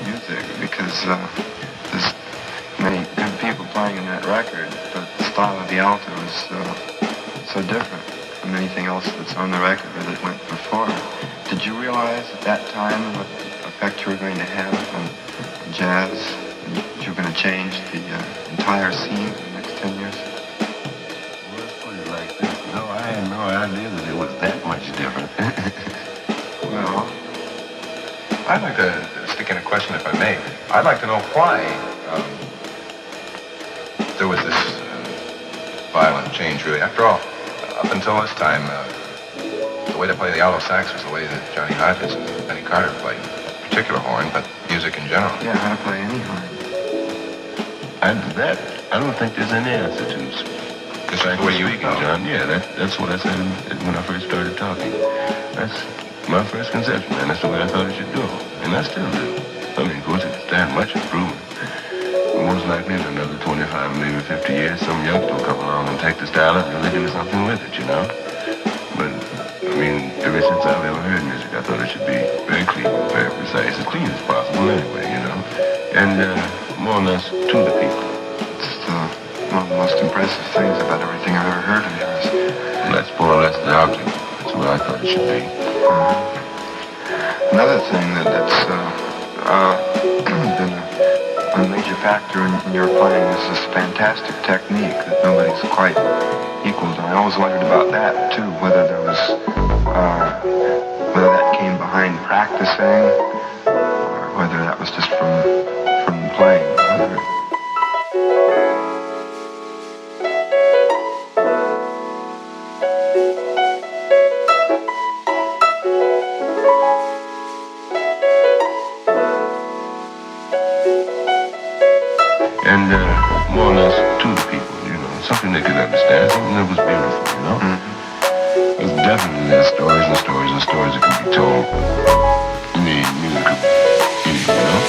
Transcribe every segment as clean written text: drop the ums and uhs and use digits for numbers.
music because there's many good people playing in that record, but the style of the alto is so different from anything else that's on the record or that went before. Did you realize at that time what effect you were going to have on jazz? That you were going to change the entire scene in the next 10 years? Well, let's put it like this. No, I had no idea that it was that much different. Well, I'd like to stick in a question, if I may. I'd like to know why there was this violent change, really. After all, up until this time, the way to play the alto sax was the way that Johnny Hodges and Benny Carter played. Particular horn, but music in general. yeah, how to play any horn. And that, I don't think there's any answer to. Because that's the way you speaking, John. Yeah, that's what I said when I first started talking. That's my first conception, man. That's the way I thought it should go. And I still do. I mean, of course, it's that much improvement. Most likely in another 25, maybe 50 years, some youngster will come along and take the style and really do something with it, you know? But, I mean, ever since I've ever heard music, I thought it should be very clean, very precise, as clean as possible anyway, you know? And more or less to the people. It's one of the most impressive things about everything I've ever heard of yours. And that's more or less the object. That's what I thought it should be. Another thing that's been a major factor in your playing is this fantastic technique that nobody's quite equal to. I always wondered about that too, whether that came behind practicing or whether that was just from playing. And more or less to the people, you know, something they could understand, something that was beautiful, you know? There's definitely stories and stories and stories that can be told in the music of any, you know?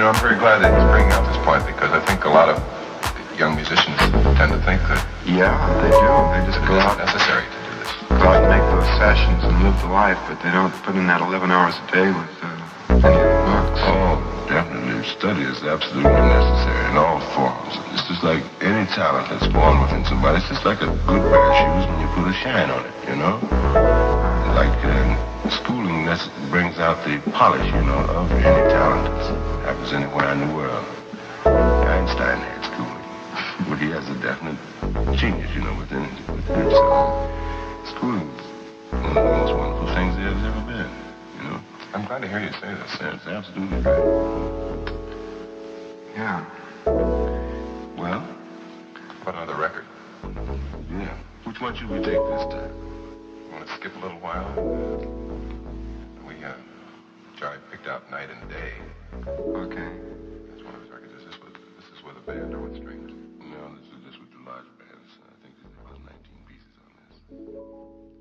know, I'm very glad that he's bringing up this point because I think a lot of young musicians tend to think that Yeah, they do. They just it go isn't out, necessary to do this. go out and make those sessions and live the life, but they don't put in that 11 hours a day with any of the books. Oh, definitely. Study is absolutely necessary in all forms. It's just like any talent that's born within somebody. It's just like a good pair of shoes when you put a shine on it, you know? Like schooling brings out the polish, you know, of any talent that happens anywhere in the world. Einstein had schooling, but he has a definite genius, you know, within himself. Schooling is one of the most wonderful things there's ever been, you know? I'm glad to hear you say this. That's absolutely right. Yeah. Well, What another record? yeah. Which one should we take this time? You want to skip a little while? Johnny picked out Night and Day. Okay. That's one of his records. Is this with a band or with strings? No, this is just with the large bands. I think there was 19 pieces on this.